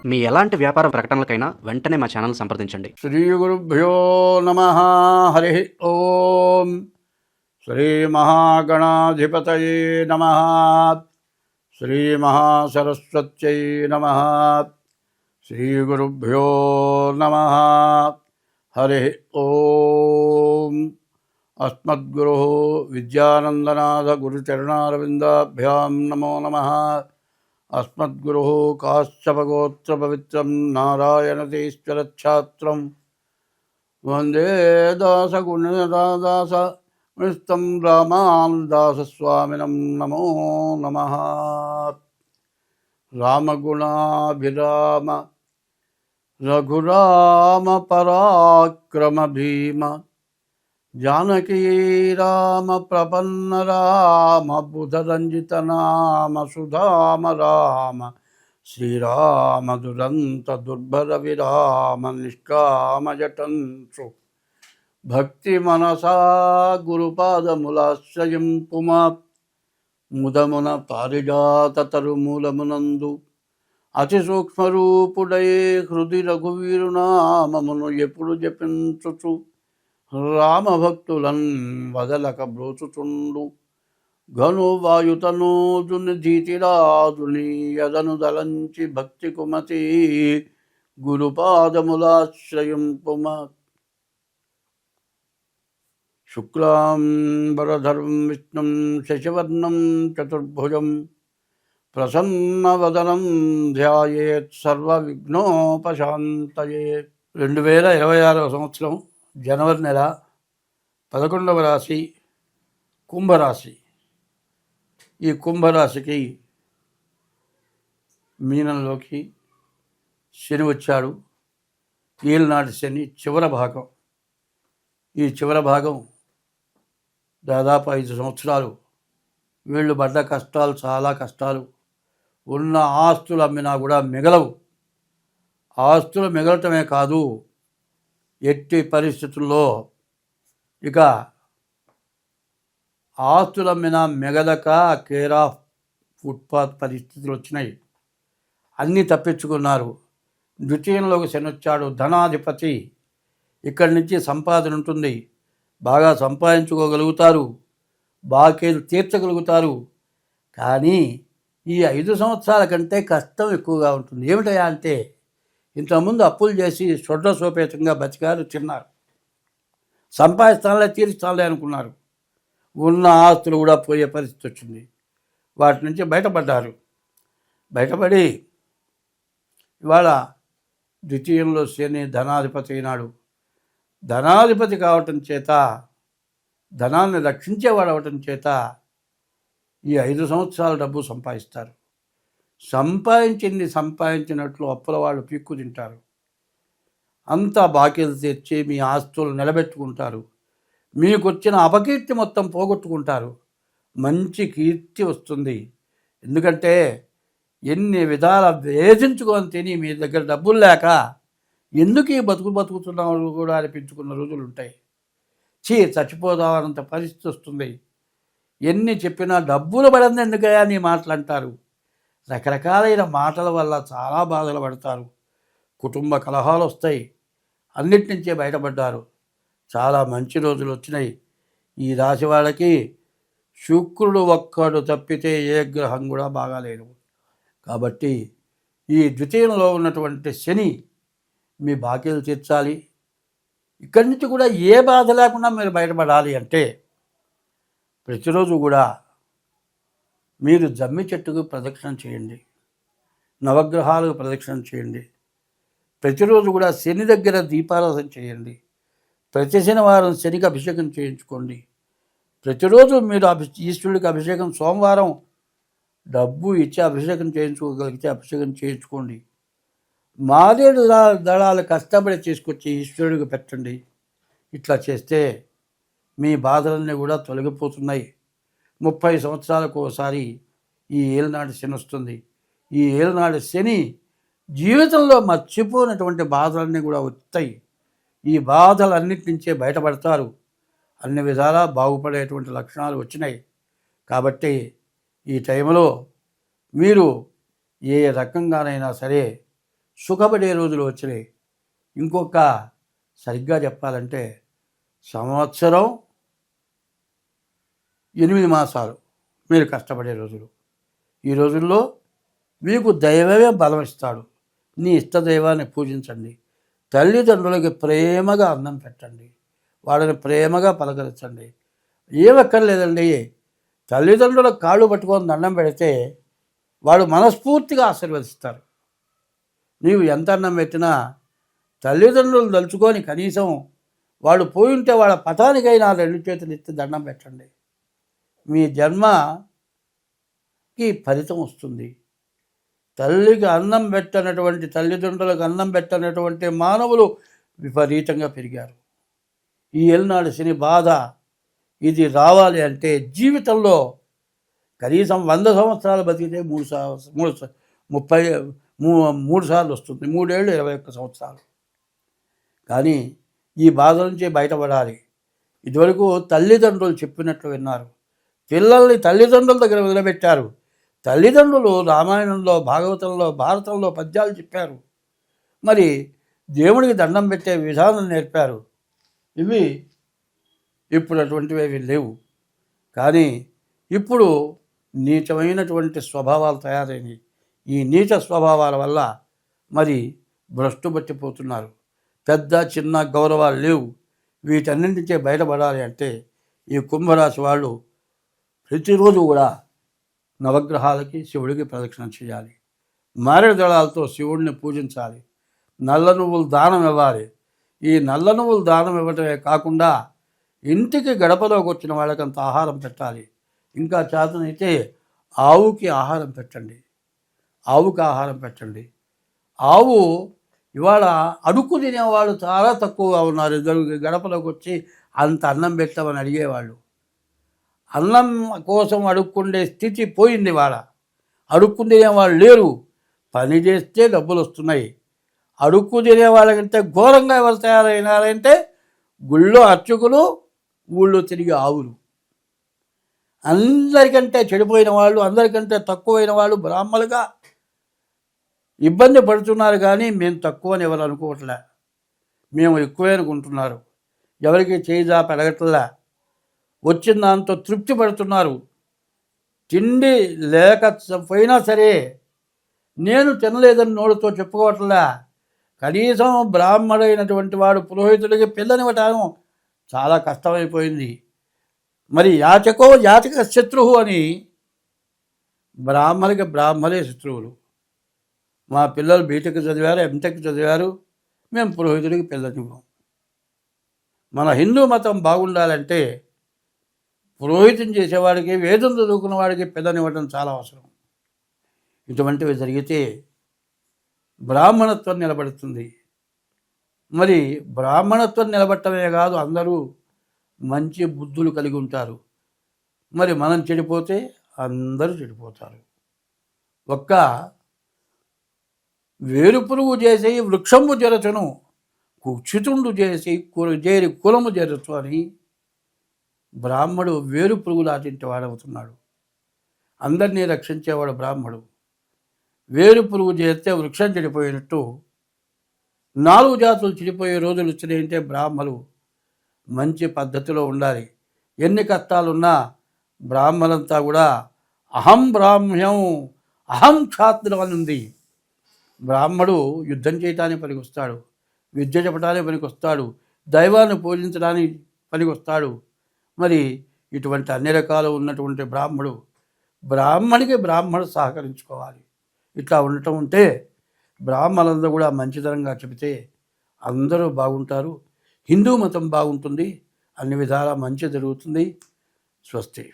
మీ ఎలాంటి వ్యాపార ప్రకటనలకైనా వెంటనే మా ఛానల్ సంప్రదించండి. శ్రీ గురుభ్యో నమ. హరి ఓం. శ్రీ మహాగణాధిపతయే నమ. శ్రీ మహాసరస్వత్యై నమ. శ్రీ గురుభ్యో నమ. హరి ఓం. అస్మద్గురు విద్యానందనాథ గురుచరణారవిందాభ్యాం నమో నమః. అస్మద్గురు కాశ్యపగోత్రపవిత్రం నారాయణతీశ్వరఛాత్రం వందే దాసగుణదాస విస్తం రామానుదాసస్వామినం నమో నమః. రామగుణాభిరామ రఘురామ పరాక్రమ భీమ జానకీ రామ ప్రపన్న రామ బుధరంజిత నామ సుధామ రామ శ్రీరామ దురంత దుర్భర విరామ నిష్కామ జటంసు భక్తి మనసా గురుపాదములాశ్రయం పుమా ముదమున పారిజాత తరుమూలమునందు అతి సూక్ష్మరూపుడై హృది రఘువీరునామమును ఎప్పుడు జపించుచు రామభక్తులన్ వదలక బ్రోచుచుండు ఘను వాయుతనూజుని ధీతిరాజుని యదను దలంచి భక్తి కుమతి గురుపాదములాశ్రయింపుమ. శుక్లాంబరధరం విష్ణుం శశివర్ణం చతుర్భుజం ప్రసన్నవదనం ధ్యాయేత్ సర్వవిఘ్నోపశాంతయే. 2026వ సంవత్సరం జనవరి నెల 11వ రాశి కుంభరాశి. ఈ కుంభరాశికి మీనంలోకి శని వచ్చాడు. ఏలినాటి శని చివరి భాగం. ఈ చివరి భాగం దాదాపు 5 సంవత్సరాలు. వీళ్ళు పడ్డ కష్టాలు చాలా కష్టాలు. ఉన్న ఆస్తులు అమ్మినా కూడా మిగలవు. ఆస్తులు మిగలటమే కాదు, ఎట్టి పరిస్థితుల్లో ఇక ఆస్తులమ్మినా మిగలక కేర్ ఆఫ్ ఫుట్పాత్ పరిస్థితులు వచ్చినాయి. అన్నీ తప్పించుకున్నారు. ద్వితీయంలోకి శని వచ్చాడు, ధనాధిపతి. ఇక్కడి నుంచి సంపాదన ఉంటుంది, బాగా సంపాదించుకోగలుగుతారు, బాకీలు తీర్చగలుగుతారు. కానీ ఈ 5 సంవత్సరాల కంటే కష్టం ఎక్కువగా ఉంటుంది. ఏమిటయా అంటే, ఇంతకుముందు అప్పులు చేసి సొడ్డ సోపేతంగా బతికారు, తిన్నారు, సంపాదిస్తానులే తీరుస్తానులే అనుకున్నారు. ఉన్న ఆస్తులు కూడా పోయే పరిస్థితి వచ్చింది. వాటి నుంచి బయటపడ్డారు. బయటపడి ఇవాళ ద్వితీయంలో శని ధనాధిపతి అయినాడు. ధనాధిపతి కావటం చేత, ధనాన్ని రక్షించేవాడు అవటం చేత ఈ 5 సంవత్సరాల డబ్బు సంపాదిస్తారు. సంపాదించినట్లు అప్పుల వాళ్ళు పీక్కు తింటారు. అంతా బాకీలు తెచ్చి మీ ఆస్తులు నిలబెట్టుకుంటారు. మీకు వచ్చిన అపకీర్తి మొత్తం పోగొట్టుకుంటారు. మంచి కీర్తి వస్తుంది. ఎందుకంటే ఎన్ని విధాల వేధించుకొని తిని మీ దగ్గర డబ్బులు లేక ఎందుకు ఈ బతుకుతున్నావు కూడా అనిపించుకున్న రోజులు ఉంటాయి. చచ్చిపోదామన్నంత పరిస్థితి వస్తుంది. ఎన్ని చెప్పినా డబ్బులు పడింది ఎందుకయ్యా నీ మాటలు అంటారు. రకరకాలైన మాటల వల్ల చాలా బాధలు పడతారు. కుటుంబ కలహాలు వస్తాయి. అన్నిటి నుంచే బయటపడ్డారు. చాలా మంచి రోజులు వచ్చినాయి. ఈ రాశి వాళ్ళకి శుక్రుడు ఒక్కడు తప్పితే ఏ గ్రహం కూడా బాగాలేదు. కాబట్టి ఈ ద్వితీయంలో ఉన్నటువంటి శని మీ బాకీలు తీర్చాలి. ఇక్కడి నుంచి కూడా ఏ బాధ లేకుండా మీరు బయటపడాలి అంటే ప్రతిరోజు కూడా మీరు జమ్మి చెట్టుకు ప్రదక్షిణ చేయండి, నవగ్రహాలకు ప్రదక్షిణ చేయండి. ప్రతిరోజు కూడా శని దగ్గర దీపారాధన చేయండి. ప్రతి శనివారం శనికి అభిషేకం చేయించుకోండి. ప్రతిరోజు మీరు ఈశ్వరుడికి అభిషేకం, సోమవారం డబ్బు ఇచ్చి అభిషేకం చేయించుకోగలిగితే అభిషేకం చేయించుకోండి. మారేడు దళాలు కష్టపడి తీసుకొచ్చి ఈశ్వరుడికి పెట్టండి. ఇట్లా చేస్తే మీ బాధలన్నీ కూడా తొలగిపోతున్నాయి. 30 సంవత్సరాలకు ఒకసారి ఈ ఏలినాటి శని వస్తుంది. ఈ ఏలినాటి శని జీవితంలో మర్చిపోయినటువంటి బాధలన్నీ కూడా వస్తాయి. ఈ బాధలన్నిటి నుంచే బయటపడతారు. అన్ని విధాలా బాగుపడేటువంటి లక్షణాలు వచ్చినాయి. కాబట్టి ఈ టైంలో మీరు ఏ రకంగానైనా సరే సుఖపడే రోజులు వచ్చినాయి. ఇంకొక సరిగ్గా చెప్పాలంటే సంవత్సరం 8 మాసాలు మీరు కష్టపడే రోజులు. ఈ రోజుల్లో మీకు దైవమే బలం ఇస్తాడు. నీ ఇష్టదైవాన్ని పూజించండి. తల్లిదండ్రులకి ప్రేమగా అన్నం పెట్టండి. వాళ్ళని ప్రేమగా పలకరించండి. ఏమక్కర్లేదండి, తల్లిదండ్రుల కాళ్ళు పట్టుకొని దండం పెడితే వాళ్ళు మనస్ఫూర్తిగా ఆశీర్వదిస్తారు. నీవు ఎంత అన్నం పెట్టినా తల్లిదండ్రులు తలుచుకొని కనీసం వాళ్ళు పోయి ఉంటే వాళ్ళ పటానికైనా 2 చేతులు ఎత్తి దండం పెట్టండి. మీ జన్మకి ఫలితం వస్తుంది. తల్లికి అన్నం పెట్టనటువంటి, తల్లిదండ్రులకు అన్నం పెట్టనటువంటి మానవులు విపరీతంగా పెరిగారు. ఈ ఏలినాడు శని బాధ ఇది రావాలి అంటే జీవితంలో కనీసం 100 సంవత్సరాలు బతికితే 3 సార్లు వస్తుంది. 3 ఏళ్ళు 21 సంవత్సరాలు. కానీ ఈ బాధ నుంచి బయటపడాలి. ఇదివరకు తల్లిదండ్రులు చెప్పినట్లు విన్నారు. పిల్లల్ని తల్లిదండ్రుల దగ్గర వదిలిపెట్టారు. తల్లిదండ్రులు రామాయణంలో, భాగవతంలో, భారతంలో పద్యాలు చెప్పారు. మరి దేవుడికి దండం పెట్టే విధానం నేర్పారు. ఇవి ఇప్పుడు అటువంటివి లేవు. కానీ ఇప్పుడు నీచమైనటువంటి స్వభావాలు తయారైనవి. ఈ నీచ స్వభావాల వల్ల మరి భ్రష్టు పట్టిపోతున్నారు. పెద్ద చిన్న గౌరవాలు లేవు. వీటన్నింటిచే బయటపడాలి అంటే ఈ కుంభరాశి వాళ్ళు ప్రతిరోజు కూడా నవగ్రహాలకి, శివుడికి ప్రదక్షిణ చేయాలి. మారేడు దళాలతో శివుడిని పూజించాలి. నల్ల నువ్వులు దానం ఇవ్వాలి. ఈ నల్ల నువ్వులు దానం ఇవ్వటమే కాకుండా ఇంటికి గడపలోకి వచ్చిన వాళ్ళకంత ఆహారం పెట్టాలి. ఇంకా చేతనైతే ఆవుకి ఆహారం పెట్టండి. ఆవుకి ఆహారం పెట్టండి. ఆవు ఇవాళ అడుక్కు తినేవాళ్ళు చాలా తక్కువగా ఉన్నారు. ఇద్దరు గడపలోకి వచ్చి అంత అన్నం పెట్టమని అడిగేవాళ్ళు. అన్నం కోసం అడుక్కుండే స్థితి పోయింది. వాళ్ళ అడుక్కు తినేవాళ్ళు లేరు. పని చేస్తే డబ్బులు వస్తున్నాయి. అడుక్కు తినే వాళ్ళకంటే ఘోరంగా ఎవరు తయారైనారంటే గుళ్ళో అర్చకులు, ఊళ్ళో తిరిగి ఆవులు. అందరికంటే చెడిపోయిన వాళ్ళు, అందరికంటే తక్కువైన వాళ్ళు బ్రాహ్మలుగా ఇబ్బంది పడుతున్నారు. కానీ మేము తక్కువని ఎవరు అనుకోవట్లే, మేము ఎక్కువే అనుకుంటున్నారు. ఎవరికి చేయిదా పెరగట్లే. వచ్చిన దాంతో తృప్తి పడుతున్నారు. తిండి లేకపోయినా సరే నేను తినలేదని నోడుతో చెప్పుకోవట్లే. కనీసం బ్రాహ్మడైనటువంటి వాడు పురోహితుడికి పిల్లనివ్వటాను చాలా కష్టమైపోయింది. మరి యాచక శత్రువు అని బ్రాహ్మణులకి బ్రాహ్మణే శత్రువులు. మా పిల్లలు బీటెక్ చదివారు, ఎంటెక్ చదివారు, మేము పురోహితుడికి పిల్లనివ్వం. మన హిందూ మతం బాగుండాలంటే పురోహితం చేసేవాడికి, వేదం చదువుకున్న వాడికి పిల్లనివ్వడం చాలా అవసరం. ఇటువంటివి జరిగితే బ్రాహ్మణత్వం నిలబడుతుంది. మరి బ్రాహ్మణత్వం నిలబడటమే కాదు, అందరూ మంచి బుద్ధులు కలిగి ఉంటారు. మరి మనం చెడిపోతే అందరూ చెడిపోతారు. ఒక్క వేరుపురుగు చేసి వృక్షము జరచును, కుక్షితుండు చేసి చేరి కులము జరచు అని బ్రాహ్మడు వేరు పురుగు లాంటి వాడవుతున్నాడు. అందరినీ రక్షించేవాడు బ్రాహ్మడు. వేరు పురుగు చేస్తే వృక్షం చెడిపోయినట్టు 4 జాతులు చెడిపోయే రోజులు వచ్చినాయంటే బ్రాహ్మలు మంచి పద్ధతిలో ఉండాలి. ఎన్ని కష్టాలున్నా బ్రాహ్మలంతా కూడా అహం బ్రాహ్మ్యం, అహం క్షాత్రం అని ఉంది. బ్రాహ్మడు యుద్ధం చేయటానికి పనికొస్తాడు, విద్య చెప్పడానికి పనికొస్తాడు, దైవాన్ని పూజించడానికి పనికొస్తాడు. మరి ఇటువంటి అన్ని రకాలు ఉన్నటువంటి బ్రాహ్మడికి బ్రాహ్మడు సహకరించుకోవాలి. ఇట్లా ఉండటం ఉంటే బ్రాహ్మణులందరూ కూడా మంచితనంగా చెబితే అందరూ బాగుంటారు. హిందూ మతం బాగుంటుంది. అన్ని విధాలా మంచి జరుగుతుంది. స్వస్తి.